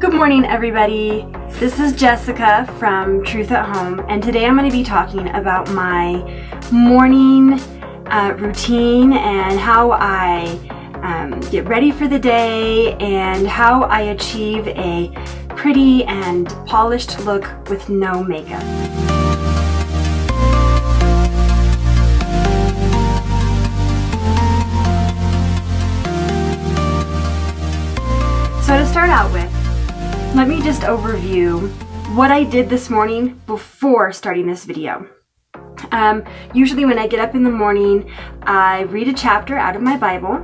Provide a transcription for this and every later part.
Good morning, everybody. This is Jessica from Truth at Home, and today I'm going to be talking about my morning routine and how I get ready for the day and how I achieve a pretty and polished look with no makeup. So to start out with, let me just overview what I did this morning before starting this video. Usually when I get up in the morning, I read a chapter out of my Bible.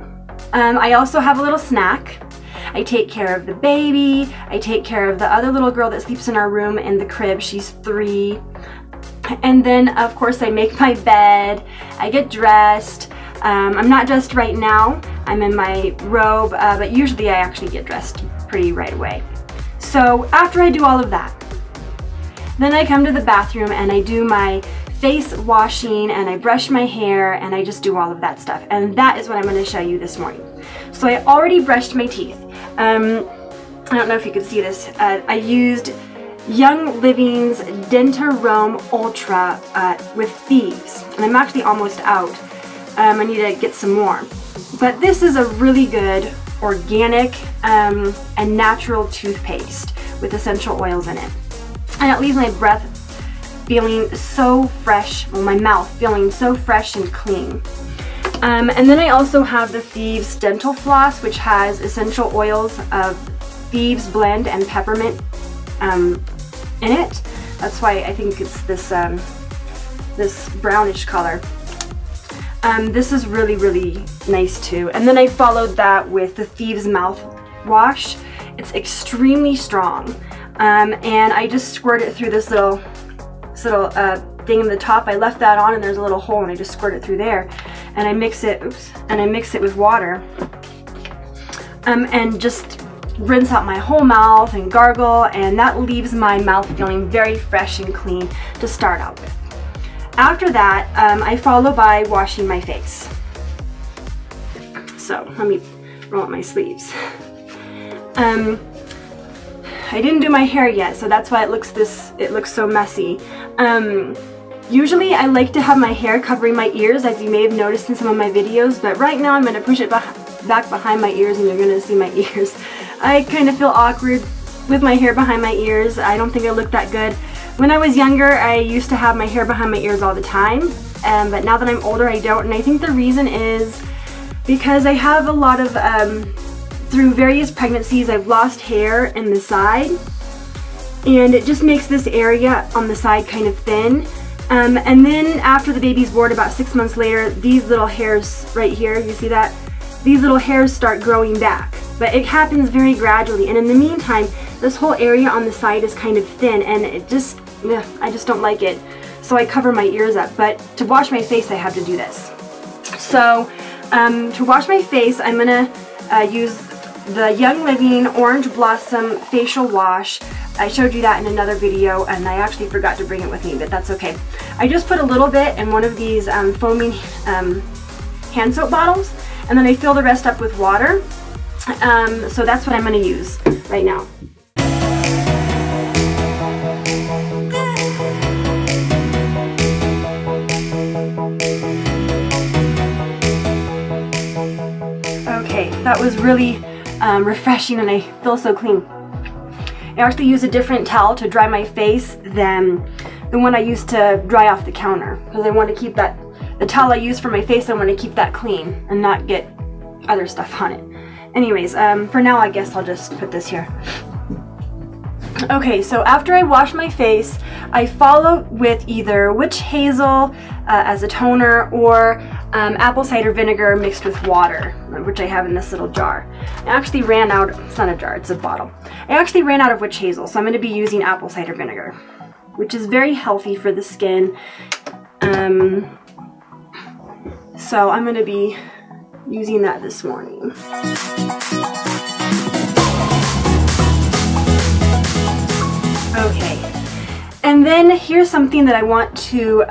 I also have a little snack. I take care of the baby. I take care of the other little girl that sleeps in our room in the crib. She's 3. And then, of course, I make my bed. I get dressed. I'm not dressed right now. I'm in my robe, but usually I actually get dressed pretty right away. So after I do all of that, then I come to the bathroom and I do my face washing and I brush my hair and I just do all of that stuff. And that is what I'm going to show you this morning. So I already brushed my teeth. I don't know if you can see this. I used Young Living's Dentarome Ultra with Thieves, and I'm actually almost out. I need to get some more. But this is a really good organic and natural toothpaste with essential oils in it. And it leaves my breath feeling so fresh, well, my mouth feeling so fresh and clean. And then I also have the Thieves Dental Floss, which has essential oils of Thieves Blend and peppermint in it. That's why I think it's this, this brownish color. This is really, really nice too. And then I followed that with the Thieves mouthwash. It's extremely strong. And I just squirt it through this little thing in the top. I left that on and there's a little hole and I just squirt it through there. And I mix it, and I mix it with water. And just rinse out my whole mouth and gargle, and that leaves my mouth feeling very fresh and clean to start out with. After that, I follow by washing my face. So let me roll up my sleeves. I didn't do my hair yet, so that's why it looks so messy. Usually I like to have my hair covering my ears, as you may have noticed in some of my videos, but right now I'm going to push it back behind my ears and you're going to see my ears. I kind of feel awkward with my hair behind my ears. I don't think I look that good. When I was younger, I used to have my hair behind my ears all the time, but now that I'm older, I don't, and I think the reason is because I have a lot of, through various pregnancies, I've lost hair in the side, and it just makes this area on the side kind of thin. And then after the baby's born, about 6 months later, these little hairs right here, you see that? These little hairs start growing back, but it happens very gradually, and in the meantime, this whole area on the side is kind of thin, and it just, I just don't like it. So I cover my ears up, but to wash my face, I have to do this. So to wash my face, I'm gonna use the Young Living Orange Blossom Facial Wash. I showed you that in another video, and I actually forgot to bring it with me, but that's okay. I just put a little bit in one of these foaming hand soap bottles, and then I fill the rest up with water. So that's what I'm going to use right now. Okay, that was really refreshing, and I feel so clean. I actually use a different towel to dry my face than the one I used to dry off the counter, because I want to keep that, the towel I use for my face, I want to keep that clean and not get other stuff on it. Anyways, for now I guess I'll just put this here. Okay, so after I wash my face, I follow with either witch hazel as a toner, or apple cider vinegar mixed with water, which I have in this little jar. I actually ran out, it's not a jar, it's a bottle. I actually ran out of witch hazel, so I'm going to be using apple cider vinegar, which is very healthy for the skin. So I'm going to be using that this morning. Okay, and then here's something that I want to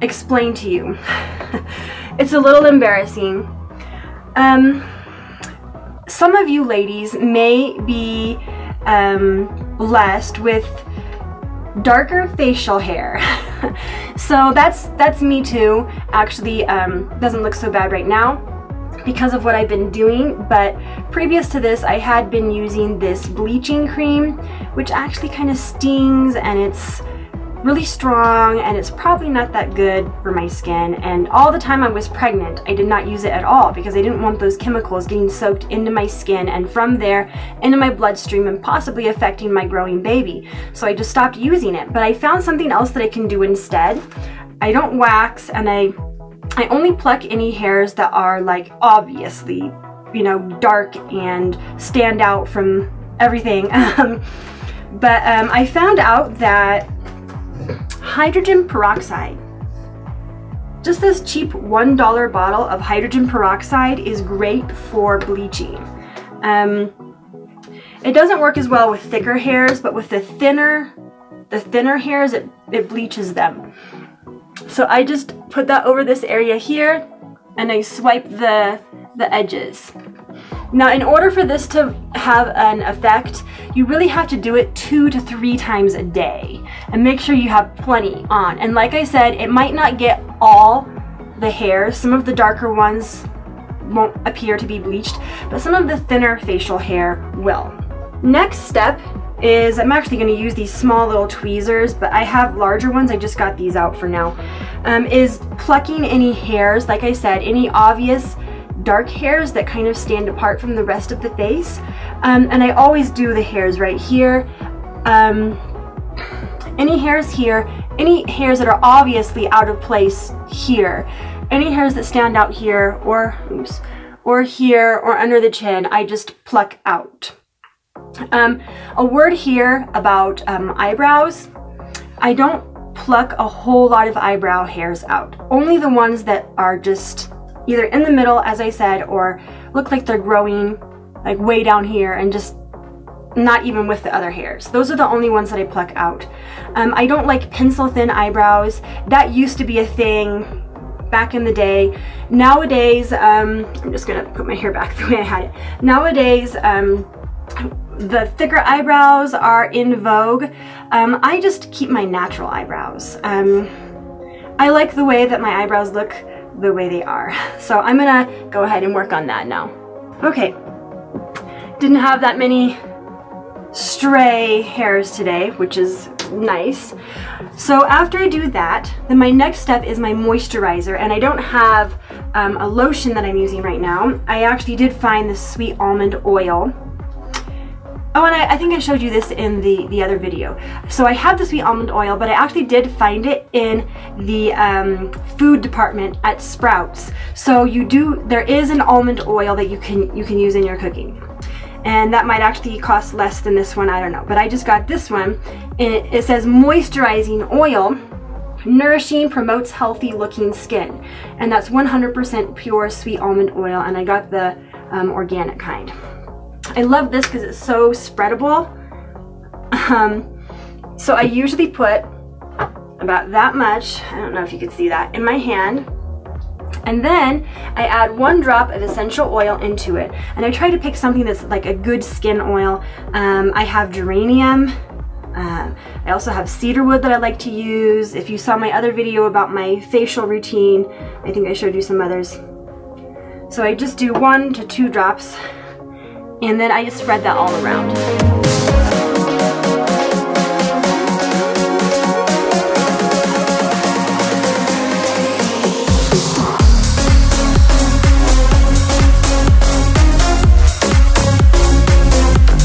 explain to you. It's a little embarrassing. some of you ladies may be blessed with darker facial hair. So that's me too. Actually, doesn't look so bad right now because of what I've been doing, but previous to this I had been using this bleaching cream, which actually kind of stings, and it's really strong, and it's probably not that good for my skin. And all the time I was pregnant, I did not use it at all because I didn't want those chemicals getting soaked into my skin and from there into my bloodstream and possibly affecting my growing baby. So I just stopped using it. But I found something else that I can do instead. I don't wax, and I only pluck any hairs that are like obviously, you know, dark and stand out from everything. But I found out that hydrogen peroxide, just this cheap $1 bottle of hydrogen peroxide, is great for bleaching. It doesn't work as well with thicker hairs, but with the thinner hairs, it bleaches them. So I just put that over this area here, and I swipe the edges. Now, in order for this to have an effect, you really have to do it 2 to 3 times a day, and make sure you have plenty on. And like I said, it might not get all the hairs. Some of the darker ones won't appear to be bleached, but some of the thinner facial hair will. Next step is, I'm actually going to use these small little tweezers, but I have larger ones, I just got these out for now, is plucking any hairs, like I said, any obvious dark hairs that kind of stand apart from the rest of the face. And I always do the hairs right here. Any hairs here, any hairs that are obviously out of place here, any hairs that stand out here, or oops, or here, or under the chin, I just pluck out. A word here about eyebrows. I don't pluck a whole lot of eyebrow hairs out. Only the ones that are just either in the middle, as I said, or look like they're growing like way down here and just not even with the other hairs. Those are the only ones that I pluck out. I don't like pencil thin eyebrows. That used to be a thing back in the day. Nowadays, I'm just gonna put my hair back the way I had it. Nowadays, the thicker eyebrows are in vogue. I just keep my natural eyebrows. I like the way that my eyebrows look the way they are. So I'm gonna go ahead and work on that now. Okay, didn't have that many stray hairs today, which is nice. So after I do that, then my next step is my moisturizer, and I don't have a lotion that I'm using right now. I actually did find this sweet almond oil. Oh, and I think I showed you this in the other video. So I have the sweet almond oil, but I actually did find it in the food department at Sprouts. So there is an almond oil that you can use in your cooking. And that might actually cost less than this one, I don't know. But I just got this one, and it says moisturizing oil, nourishing, promotes healthy looking skin. And that's 100% pure sweet almond oil, and I got the organic kind. I love this because it's so spreadable. So I usually put about that much, I don't know if you can see that, in my hand. And then I add 1 drop of essential oil into it. And I try to pick something that's like a good skin oil. I have geranium. I also have cedarwood that I like to use. If you saw my other video about my facial routine, I think I showed you some others. So I just do 1 to 2 drops. And then I just spread that all around.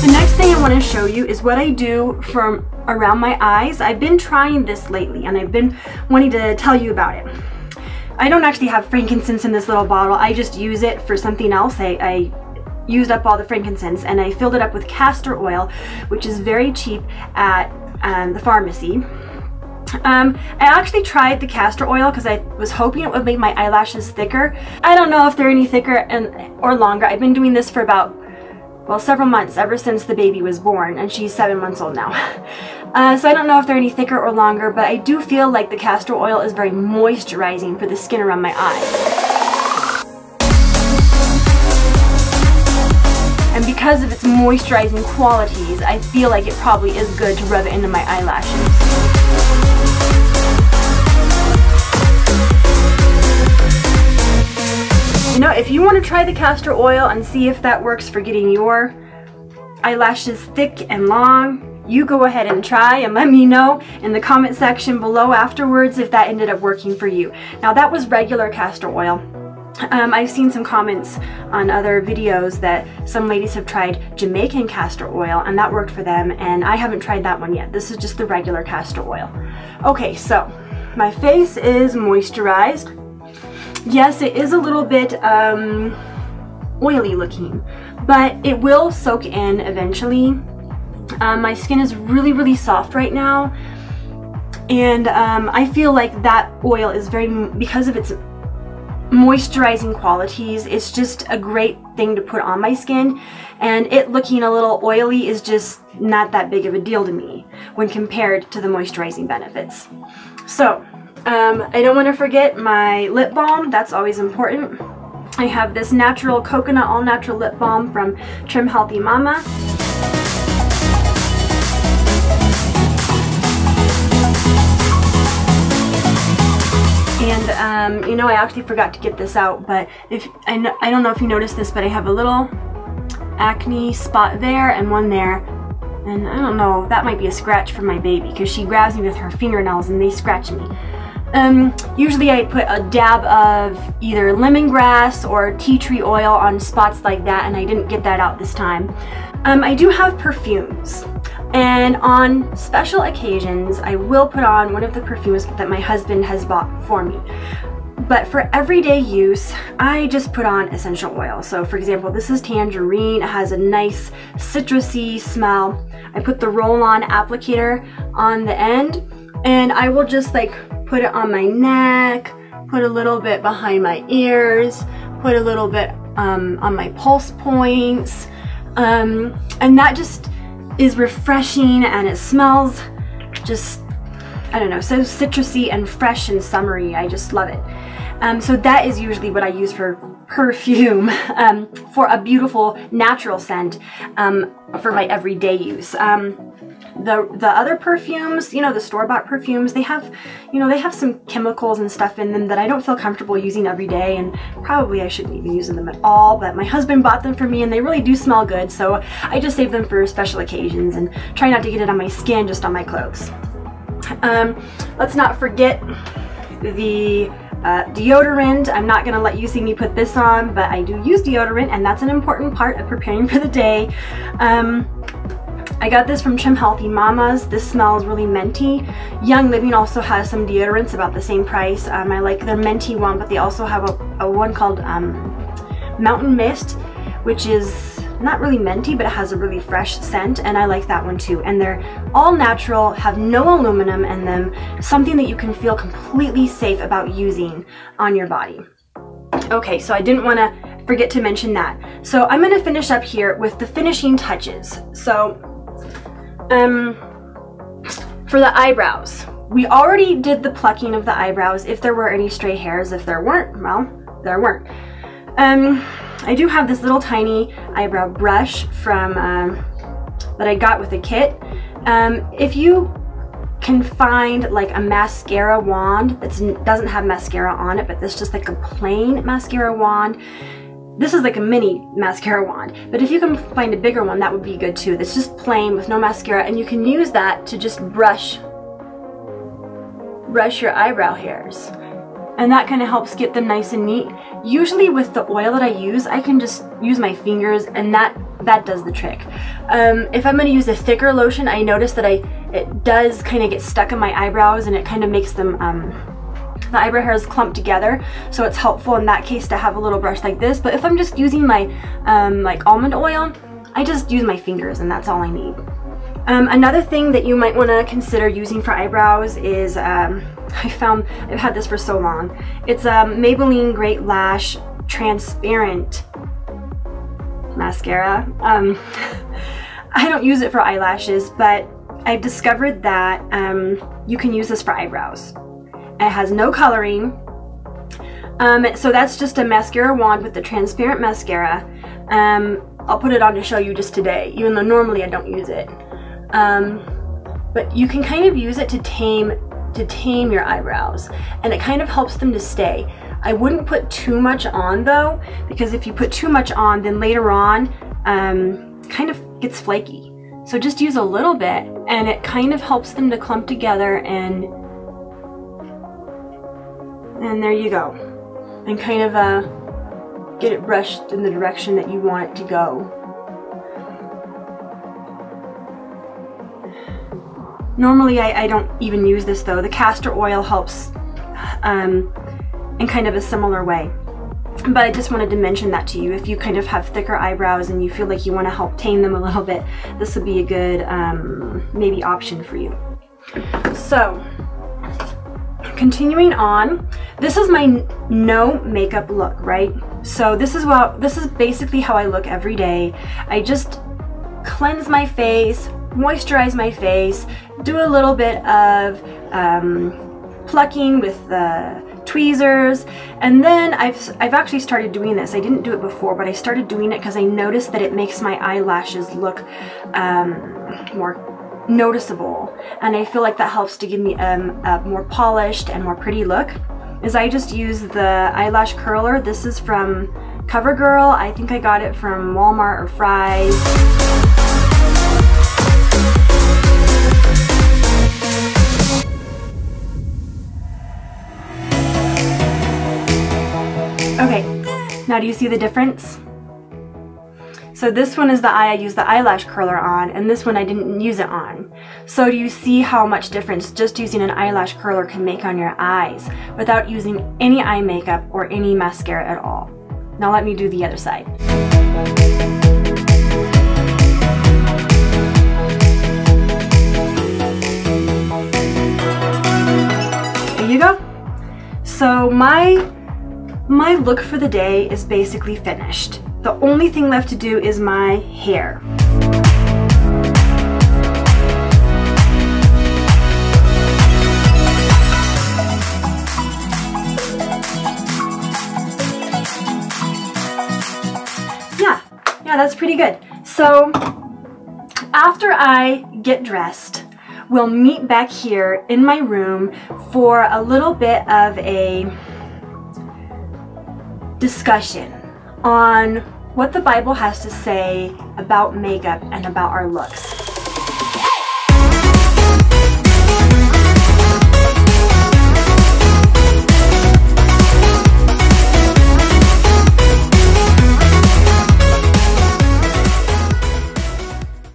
The next thing I want to show you is what I do from around my eyes. I've been trying this lately, and I've been wanting to tell you about it. I don't actually have frankincense in this little bottle. I just use it for something else. I used up all the frankincense, and I filled it up with castor oil, which is very cheap at the pharmacy. I actually tried the castor oil because I was hoping it would make my eyelashes thicker. I don't know if they're any thicker or longer. I've been doing this for about, well, several months, ever since the baby was born, and she's 7 months old now. So I don't know if they're any thicker or longer, but I do feel like the castor oil is very moisturizing for the skin around my eyes. because of its moisturizing qualities, I feel like it probably is good to rub it into my eyelashes. You know, if you want to try the castor oil and see if that works for getting your eyelashes thick and long, you go ahead and try and let me know in the comment section below afterwards if that ended up working for you. Now that was regular castor oil. I've seen some comments on other videos that some ladies have tried Jamaican castor oil and that worked for them, and I haven't tried that one yet. This is just the regular castor oil. Okay, so my face is moisturized. Yes, it is a little bit oily looking, but it will soak in eventually. My skin is really, really soft right now, and I feel like that oil is because of its moisturizing qualities, it's just a great thing to put on my skin, and it looking a little oily is just not that big of a deal to me when compared to the moisturizing benefits. So I don't want to forget my lip balm. That's always important. I have this natural coconut all natural lip balm from Trim Healthy Mama. And you know, I actually forgot to get this out, but I don't know if you noticed this, but I have a little acne spot there and one there, and I don't know, that might be a scratch from my baby because she grabs me with her fingernails and they scratch me. Usually I put a dab of either lemongrass or tea tree oil on spots like that, and I didn't get that out this time. I do have perfumes, and on special occasions I will put on one of the perfumes that my husband has bought for me. But for everyday use, I just put on essential oil. So for example, this is tangerine. It has a nice citrusy smell. I put the roll-on applicator on the end, and I will just like put it on my neck, put a little bit behind my ears, put a little bit on my pulse points, and that just is refreshing, and it smells just, I don't know, so citrusy and fresh and summery. I just love it. So that is usually what I use for perfume, for a beautiful natural scent, for my everyday use. The other perfumes, you know, the store-bought perfumes, they have, you know, they have some chemicals and stuff in them that I don't feel comfortable using every day, and probably I shouldn't even use them at all, but my husband bought them for me and they really do smell good, so I just save them for special occasions and try not to get it on my skin, just on my clothes. Let's not forget the deodorant. I'm not going to let you see me put this on, but I do use deodorant, and that's an important part of preparing for the day. I got this from Trim Healthy Mamas. This smells really minty. Young Living also has some deodorants about the same price. I like their minty one, but they also have a one called Mountain Mist, which is not really minty, but it has a really fresh scent, and I like that one too. And they're all natural, have no aluminum in them, something that you can feel completely safe about using on your body. Okay, so I didn't want to forget to mention that. So I'm going to finish up here with the finishing touches. So for the eyebrows, we already did the plucking of the eyebrows. If there were any stray hairs, if there weren't, well, there weren't. I do have this little tiny eyebrow brush from that I got with a kit. If you can find like a mascara wand that doesn't have mascara on it, but this just like a plain mascara wand, this is like a mini mascara wand, but if you can find a bigger one, that would be good too. That's just plain with no mascara, and you can use that to just brush your eyebrow hairs, and that kind of helps get them nice and neat. Usually with the oil that I use, I can just use my fingers, and that does the trick. If I'm going to use a thicker lotion, I notice that it does kind of get stuck in my eyebrows, and it kind of makes them the eyebrow hairs clump together, so it's helpful in that case to have a little brush like this. But if I'm just using my like almond oil, I just use my fingers, and that's all I need. Another thing that you might want to consider using for eyebrows is I've had this for so long. It's Maybelline Great Lash Transparent Mascara. I don't use it for eyelashes, but I've discovered that you can use this for eyebrows. It has no coloring, so that's just a mascara wand with the transparent mascara. I'll put it on to show you just today, even though normally I don't use it. But you can kind of use it to tame your eyebrows, and it kind of helps them to stay. I wouldn't put too much on though, because if you put too much on, then later on, kind of gets flaky. So just use a little bit, and it kind of helps them to clump together, and there you go. And kind of get it brushed in the direction that you want it to go. Normally I don't even use this though. The castor oil helps in kind of a similar way. But I just wanted to mention that to you. If you kind of have thicker eyebrows and you feel like you want to help tame them a little bit, this would be a good maybe option for you. So, continuing on, this is my no makeup look, right? So this is basically how I look every day. I just cleanse my face, moisturize my face, do a little bit of plucking with the tweezers, and then I've actually started doing this. I didn't do it before, but I started doing it because I noticed that it makes my eyelashes look more noticeable, and I feel like that helps to give me a more polished and more pretty look. Is I just use the eyelash curler. This is from CoverGirl. I think I got it from Walmart or Fry's. Okay, now do you see the difference? So this one is the eye I used the eyelash curler on, and this one I didn't use it on. So do you see how much difference just using an eyelash curler can make on your eyes without using any eye makeup or any mascara at all? Now let me do the other side. There you go. So my look for the day is basically finished. The only thing left to do is my hair. Yeah, that's pretty good. So after I get dressed, we'll meet back here in my room for a little bit of a discussion on what the Bible has to say about makeup and about our looks.